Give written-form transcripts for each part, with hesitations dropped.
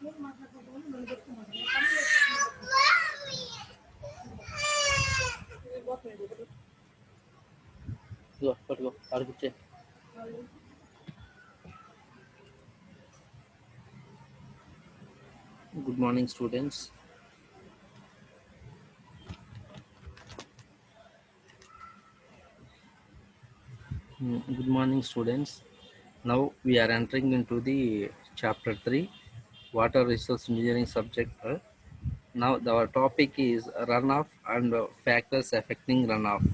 Good morning, students. Good morning, students. Now we are entering into the chapter 3, Water Resource Engineering subject. Now our topic is runoff and factors affecting runoff.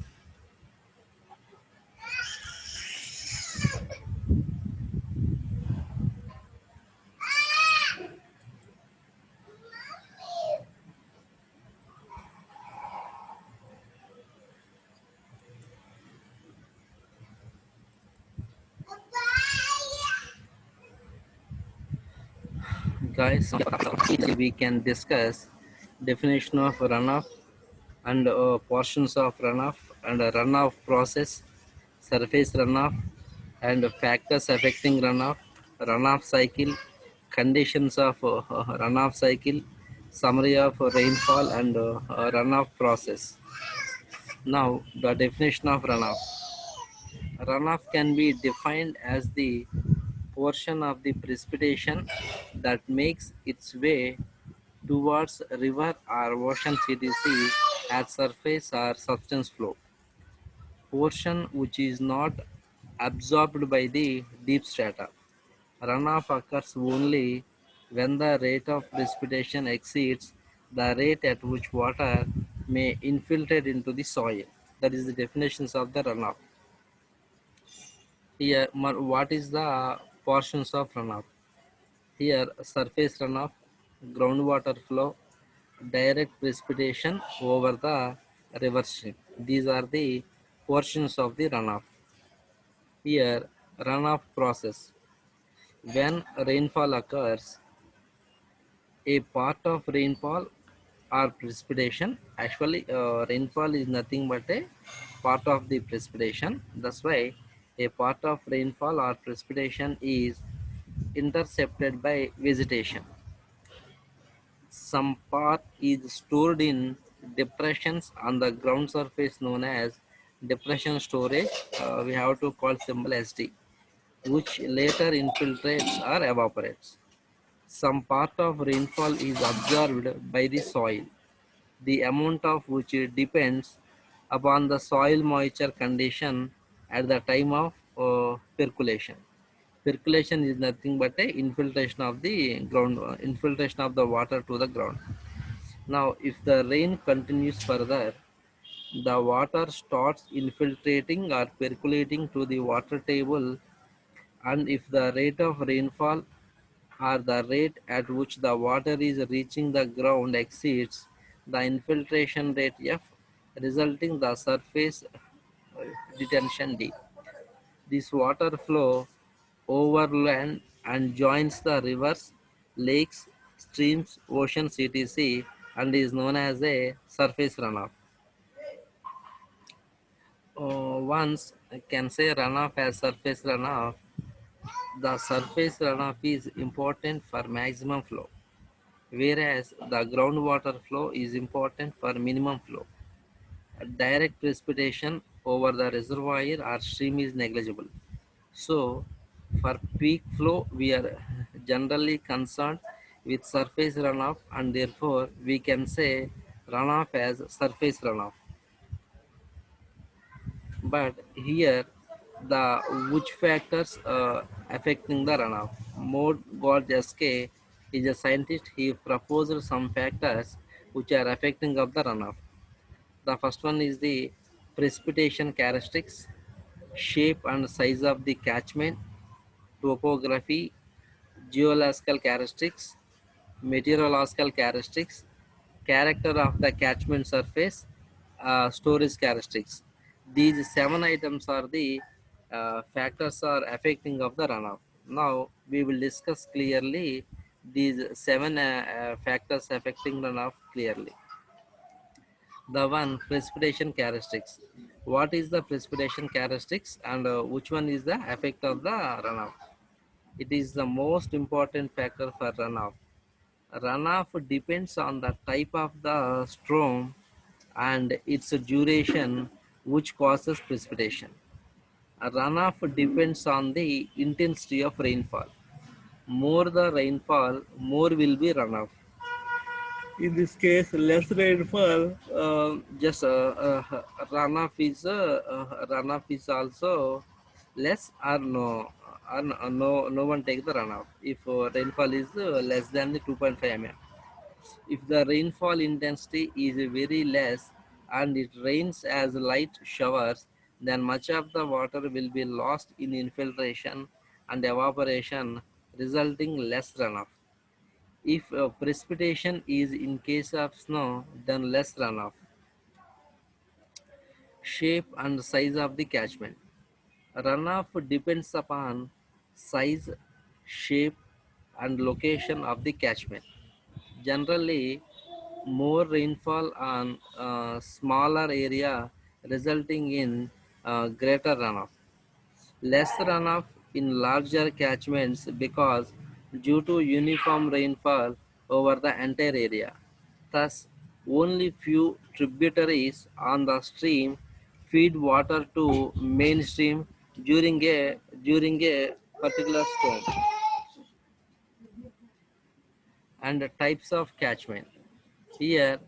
Guys, we can discuss definition of runoff and portions of runoff and runoff process, surface runoff and factors affecting runoff, runoff cycle, conditions of runoff cycle, summary of rainfall and runoff process. Now the definition of runoff. Runoff can be defined as the portion of the precipitation that makes its way towards a river or ocean etc. at surface or substance flow. Portion which is not absorbed by the deep strata. Runoff occurs only when the rate of precipitation exceeds the rate at which water may infiltrate into the soil. That is the definitions of the runoff. Here, what is the portions of runoff? Here, surface runoff, groundwater flow, direct precipitation over the river stream. These are the portions of the runoff. Here, runoff process. When rainfall occurs, a part of rainfall or precipitation, actually rainfall is nothing but a part of the precipitation. That's why a part of rainfall or precipitation is intercepted by vegetation. Some part is stored in depressions on the ground surface known as depression storage. We have to call symbol SD, which later infiltrates or evaporates. Some part of rainfall is absorbed by the soil, the amount of which depends upon the soil moisture condition at the time of percolation. Percolation is nothing but a infiltration of the ground, infiltration of the water to the ground. Now, if the rain continues further, the water starts infiltrating or percolating to the water table, and if the rate of rainfall or the rate at which the water is reaching the ground exceeds the infiltration rate F, resulting the surface detention D. This water flow overland and joins the rivers, lakes, streams, oceans, etc. and is known as a surface runoff. Once I can say runoff as surface runoff, the surface runoff is important for maximum flow, whereas the groundwater flow is important for minimum flow. Direct precipitation over the reservoir or stream is negligible. So, for peak flow, we are generally concerned with surface runoff, and therefore we can say runoff as surface runoff. But here, the which factors affecting the runoff? Maud Gorgeske is a scientist. He proposed some factors which are affecting of the runoff. The first one is the precipitation characteristics, shape and size of the catchment, topography, geological characteristics, meteorological characteristics, character of the catchment surface, storage characteristics. These 7 items are the factors are affecting of the runoff. Now we will discuss clearly these 7 factors affecting runoff clearly. The one precipitation characteristics. What is the precipitation characteristics and which one is the effect of the runoff? It is the most important factor for runoff. Runoff depends on the type of the storm and its duration, which causes precipitation. A runoff depends on the intensity of rainfall. More the rainfall, more will be runoff. In this case, less rainfall, runoff is also less or no, no one take the runoff. If rainfall is less than the 2.5 mm. If the rainfall intensity is very less and it rains as light showers, then much of the water will be lost in infiltration and evaporation, resulting less runoff. If precipitation is in case of snow, then less runoff. Shape and size of the catchment. Runoff depends upon size, shape, and location of the catchment. Generally, more rainfall on smaller area resulting in greater runoff. Less runoff in larger catchments because due to uniform rainfall over the entire area. Thus, only few tributaries on the stream feed water to mainstream during a particular storm. And the types of catchment. Here,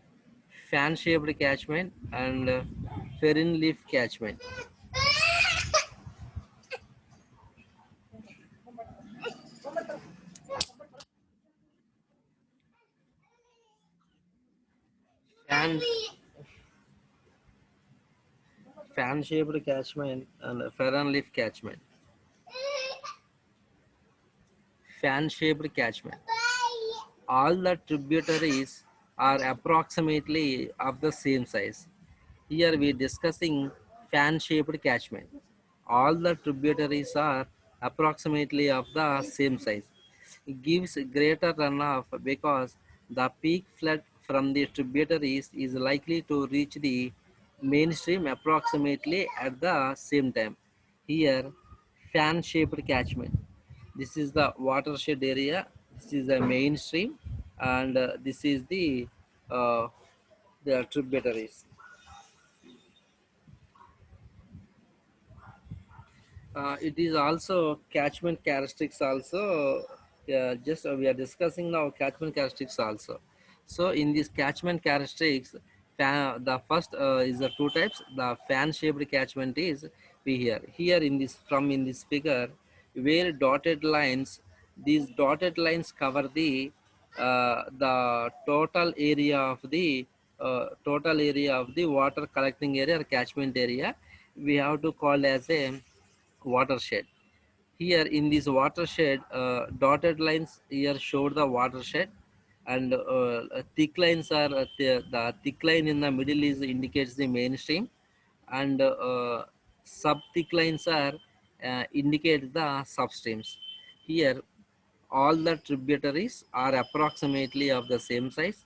fan-shaped catchment and ferine leaf catchment. Fan Fan-shaped catchment and ferine leaf catchment. Fan-shaped catchment. All the tributaries are approximately of the same size. Here we are discussing fan-shaped catchment. All the tributaries are approximately of the same size. It gives greater runoff because the peak flood from the tributaries is likely to reach the mainstream approximately at the same time. Here, fan-shaped catchment. This is the watershed area. This is the mainstream, and this is uh, the tributaries. It is also catchment characteristics also. Just we are discussing now catchment characteristics also. So in these catchment characteristics, the first is the two types. The fan shaped catchment is we here in this in this figure where dotted lines, these dotted lines cover the total area of the water collecting area or catchment area. We have to call as a watershed. Here in this watershed, dotted lines here show the watershed, and thick lines are the thick line in the middle is indicates the mainstream, and sub thick lines are indicate the substreams. Here, all the tributaries are approximately of the same size,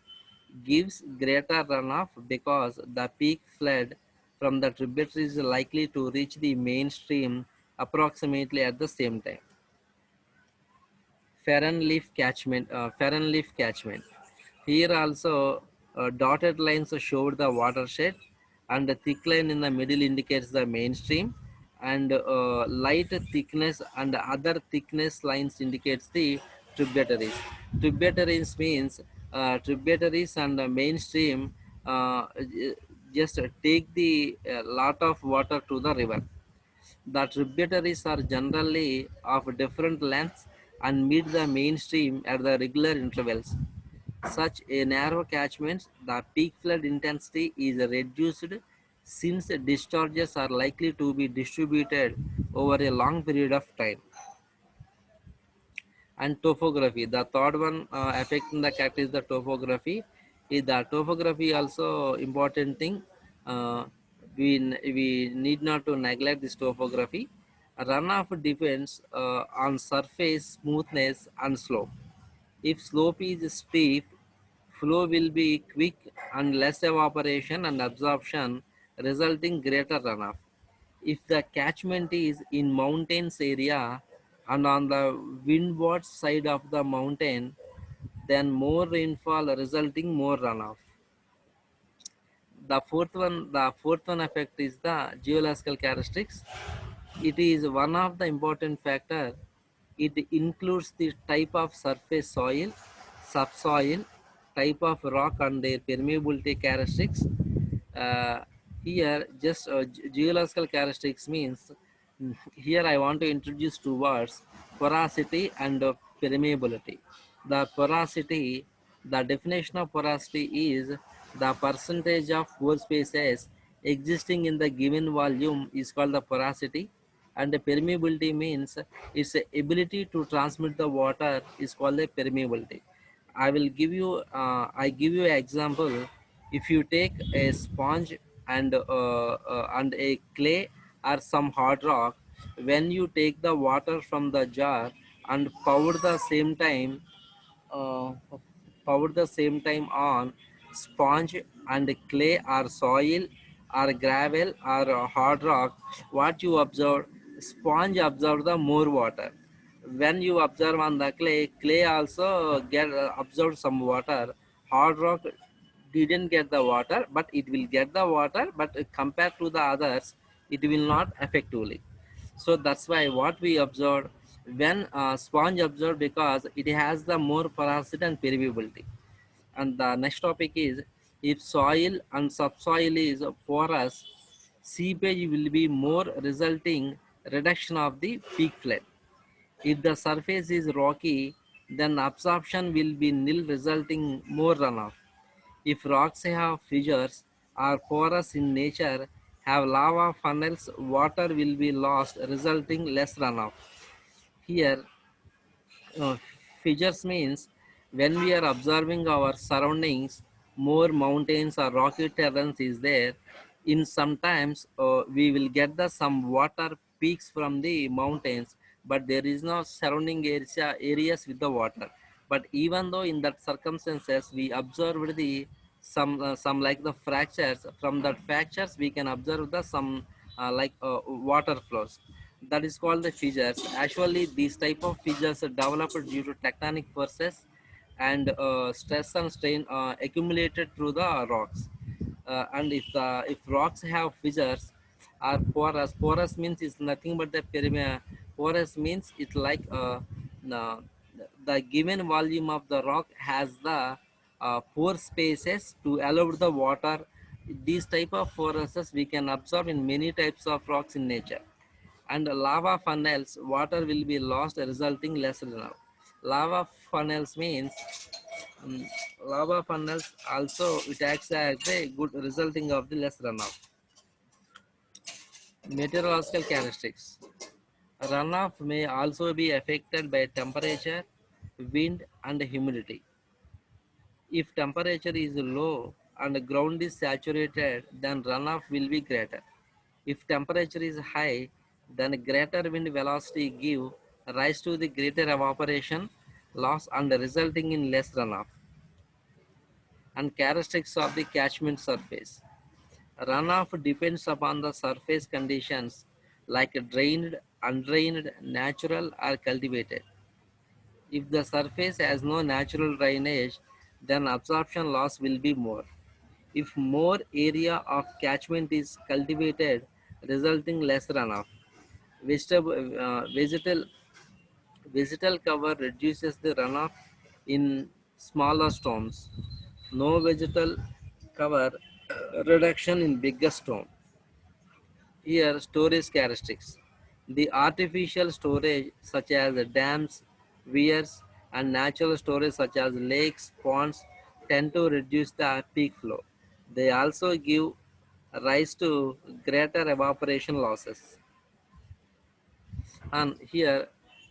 gives greater runoff because the peak flood from the tributaries is likely to reach the mainstream approximately at the same time. Ferren leaf catchment. Here also dotted lines show the watershed, and the thick line in the middle indicates the mainstream, and light thickness and other thickness lines indicates the tributaries. Tributaries means tributaries and the mainstream just take the lot of water to the river. The tributaries are generally of different lengths and meet the mainstream at the regular intervals. Such a narrow catchment, the peak flood intensity is reduced since discharges are likely to be distributed over a long period of time. And topography, the third one affecting the character is the topography. Is the topography also important thing? uh, we need not to neglect this topography. Runoff depends on surface smoothness and slope. If slope is steep, flow will be quick and less evaporation and absorption, resulting greater runoff. If the catchment is in mountains area and on the windward side of the mountain, then more rainfall resulting more runoff. The fourth one effect is the geological characteristics. It is one of the important factor. It includes the type of surface soil, subsoil, type of rock and their permeability characteristics. Uh, Here, just geological characteristics means here I want to introduce two words: porosity and permeability. The porosity, the definition of porosity is the percentage of pore spaces existing in the given volume is called the porosity, and the permeability means its ability to transmit the water is called the permeability. I give you an example. If you take a sponge and a clay or some hard rock, when you take the water from the jar and uh, pour the same time on sponge and clay or soil or gravel or hard rock, what you observe, sponge absorb the more water. When you observe on the clay also get absorb some water. Hard rock didn't get the water, but it will get the water, but compared to the others it will not effectively. So that's why what we observed, when sponge observed, because it has the more porosity and permeability. And the next topic is, if soil and subsoil is porous, seepage will be more, resulting reduction of the peak flood. If the surface is rocky, then absorption will be nil, resulting more runoff. If rocks have fissures or porous in nature, have lava funnels, water will be lost, resulting less runoff. Here, uh, fissures means when we are observing our surroundings, more mountains or rocky terrains is there. In sometimes we will get the some water peaks from the mountains, but there is no surrounding areas with the water. But even though in that circumstances we observed the some like the fractures, from that fractures we can observe the some water flows, that is called the fissures. Actually, these type of fissures are developed due to tectonic forces and stress and strain accumulated through the rocks. And if rocks have fissures or porous means it's nothing but the porous means it's like the, the given volume of the rock has the pore spaces to allow the water. These type of forests we can observe in many types of rocks in nature. And lava funnels, water will be lost, resulting less runoff. Lava funnels means um, lava funnels also it acts as a good resulting of the less runoff. Meteorological characteristics. Runoff may also be affected by temperature, wind, and humidity. If temperature is low and ground is saturated, then runoff will be greater. If temperature is high, then greater wind velocity give rise to the greater evaporation loss and resulting in less runoff. And characteristics of the catchment surface. Runoff depends upon the surface conditions like drained, undrained, natural or cultivated. If the surface has no natural drainage, then absorption loss will be more. If more area of catchment is cultivated, resulting less runoff. Vegetable, vegetal cover reduces the runoff in smaller storms. No vegetal cover reduction in bigger storm. Here, storage characteristics. The artificial storage such as dams, weirs, and natural storage such as lakes, ponds tend to reduce the peak flow. They also give rise to greater evaporation losses. And here,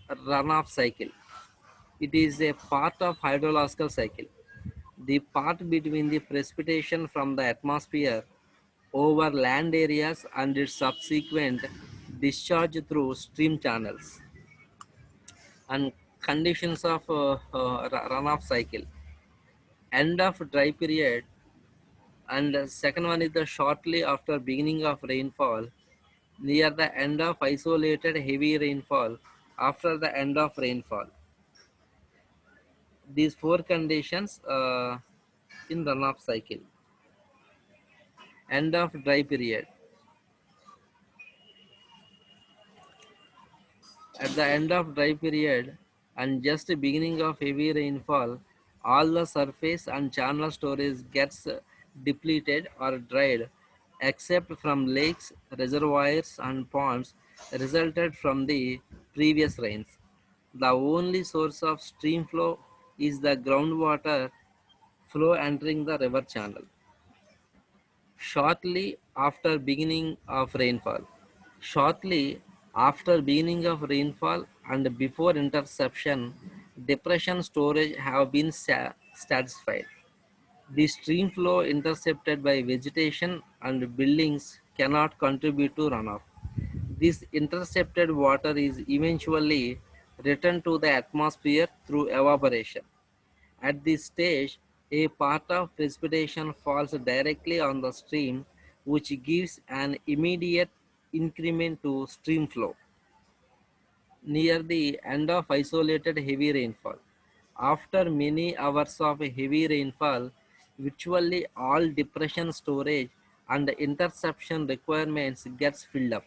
runoff cycle. It is a part of hydrological cycle, the part between the precipitation from the atmosphere over land areas and its subsequent discharge through stream channels. And conditions of runoff cycle: end of dry period, and second one is the shortly after beginning of rainfall, near the end of isolated heavy rainfall, after the end of rainfall. these four conditions in runoff cycle. End of dry period. At the end of dry period and just beginning of heavy rainfall, all the surface and channel storage gets depleted or dried except from lakes, reservoirs and ponds resulted from the previous rains. The only source of stream flow is the groundwater flow entering the river channel. Shortly after beginning of rainfall. Shortly after beginning of rainfall and before interception, depression storage have been satisfied. The stream flow intercepted by vegetation and buildings cannot contribute to runoff. This intercepted water is eventually returned to the atmosphere through evaporation. At this stage, a part of precipitation falls directly on the stream, which gives an immediate increment to stream flow near the end of isolated heavy rainfall. After many hours of heavy rainfall, virtually all depression storage and interception requirements gets filled up.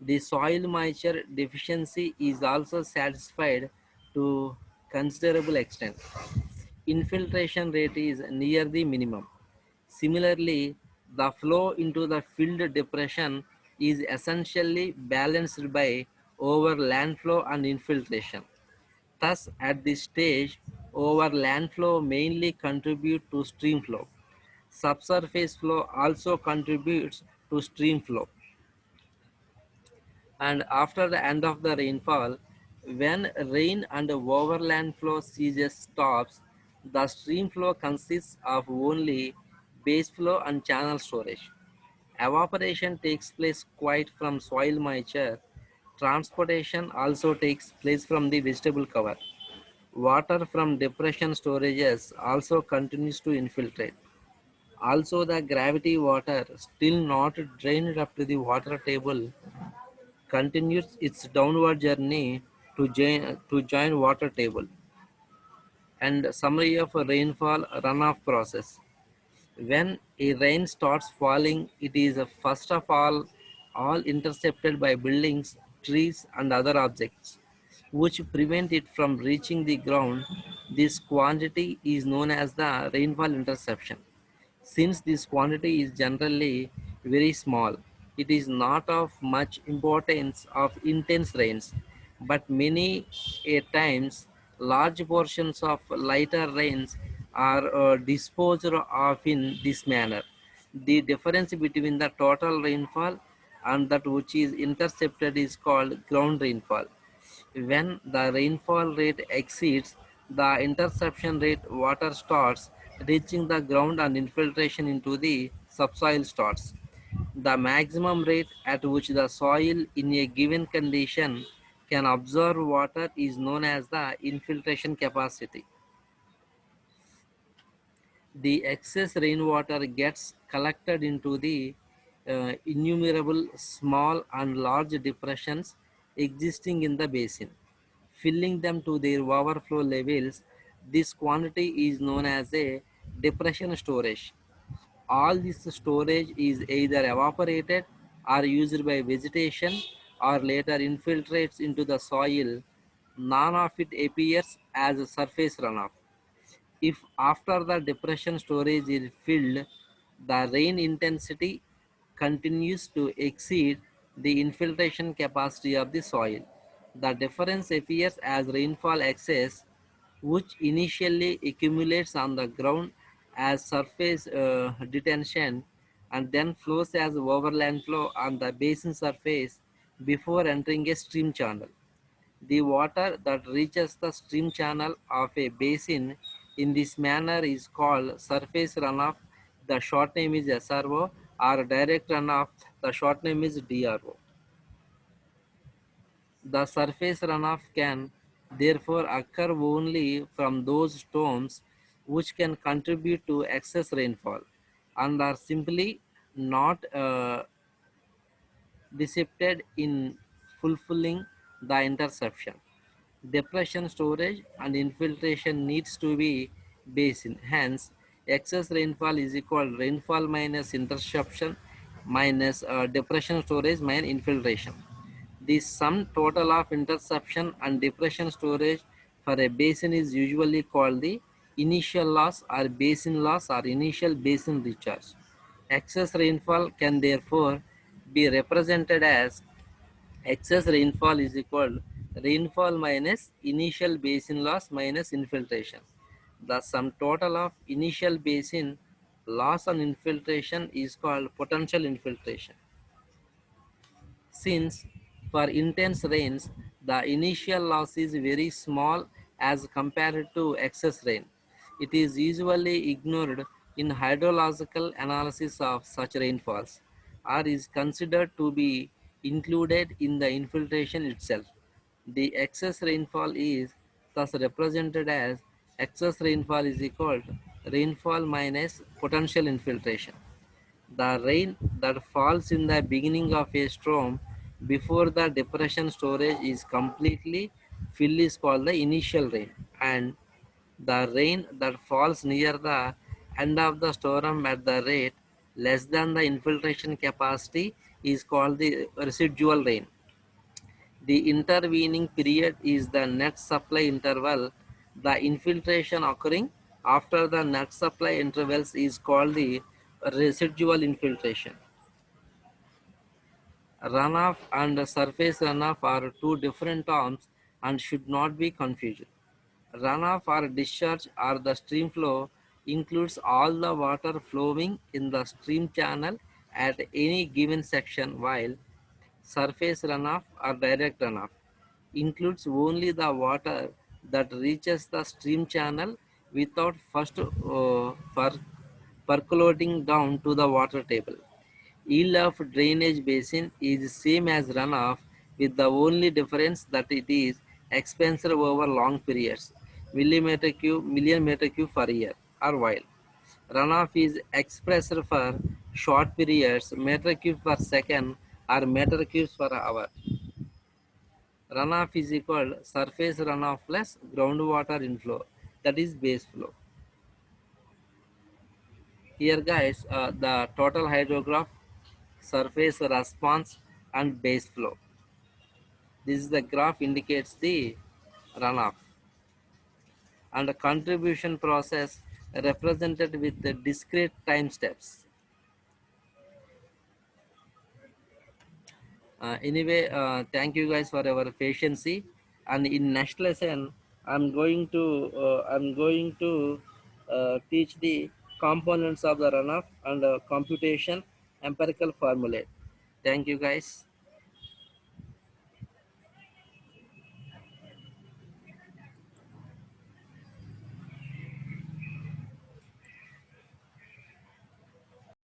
The soil moisture deficiency is also satisfied to considerable extent. Infiltration rate is near the minimum. Similarly, the flow into the filled depression is essentially balanced by over land flow and infiltration. Thus, at this stage, over land flow mainly contribute to stream flow. Subsurface flow also contributes to stream flow. And after the end of the rainfall, when rain and overland flow ceases stops, the stream flow consists of only base flow and channel storage. Evaporation takes place quite from soil moisture. Transportation also takes place from the vegetable cover. Water from depression storages also continues to infiltrate. Also, the gravity water, still not drained up to the water table, continues its downward journey to join water table. And summary of a rainfall runoff process. When a rain starts falling, it is first of all intercepted by buildings, trees and other objects which prevent it from reaching the ground. This quantity is known as the rainfall interception. Since this quantity is generally very small, it is not of much importance of intense rains, but many a times large portions of lighter rains are disposed of in this manner. The difference between the total rainfall and that which is intercepted is called ground rainfall. When the rainfall rate exceeds the interception rate, water starts reaching the ground and infiltration into the subsoil starts. The maximum rate at which the soil in a given condition can absorb water is known as the infiltration capacity. The excess rainwater gets collected into the innumerable small and large depressions existing in the basin, filling them to their overflow levels. This quantity is known as a depression storage. All this storage is either evaporated or used by vegetation or later infiltrates into the soil. None of it appears as a surface runoff. If after the depression storage is filled, the rain intensity continues to exceed the infiltration capacity of the soil, the difference appears as rainfall excess, which initially accumulates on the ground as surface detention and then flows as overland flow on the basin surface before entering a stream channel. The water that reaches the stream channel of a basin in this manner is called surface runoff. The short name is SRO, or direct runoff. The short name is DRO. The surface runoff can therefore occur only from those storms which can contribute to excess rainfall and are simply not dissipated in fulfilling the interception. Depression storage and infiltration needs to be basin. Hence, excess rainfall is equal to rainfall minus interception minus depression storage minus infiltration. The sum total of interception and depression storage for a basin is usually called the initial loss or basin loss or initial basin recharge. Excess rainfall can therefore be represented as excess rainfall is equal to rainfall minus initial basin loss minus infiltration. The sum total of initial basin loss and infiltration is called potential infiltration. Since for intense rains, the initial loss is very small as compared to excess rain, it is usually ignored in hydrological analysis of such rainfalls or is considered to be included in the infiltration itself. The excess rainfall is thus represented as excess rainfall is equal to rainfall minus potential infiltration. The rain that falls in the beginning of a storm before the depression storage is completely filled is called the initial rain, and the rain that falls near the end of the storm at the rate less than the infiltration capacity is called the residual rain. The intervening period is the net supply interval. The infiltration occurring after the net supply intervals is called the residual infiltration. Runoff and surface runoff are two different terms and should not be confused. Runoff or discharge or the stream flow includes all the water flowing in the stream channel at any given section, while surface runoff or direct runoff includes only the water that reaches the stream channel without first percolating down to the water table. Yield of drainage basin is same as runoff, with the only difference that it is expensive over long periods, million meter cube per year, or while runoff is expressed for short periods, meter cube per second or meter cubes per hour. Runoff is equal surface runoff plus groundwater inflow, that is base flow. Here guys, the total hydrograph, surface response and base flow. This is the graph indicates the runoff and the contribution process represented with the discrete time steps. Anyway, thank you guys for your patience. And in next lesson, I'm going to teach the components of the runoff and computation empirical formula. Thank you guys.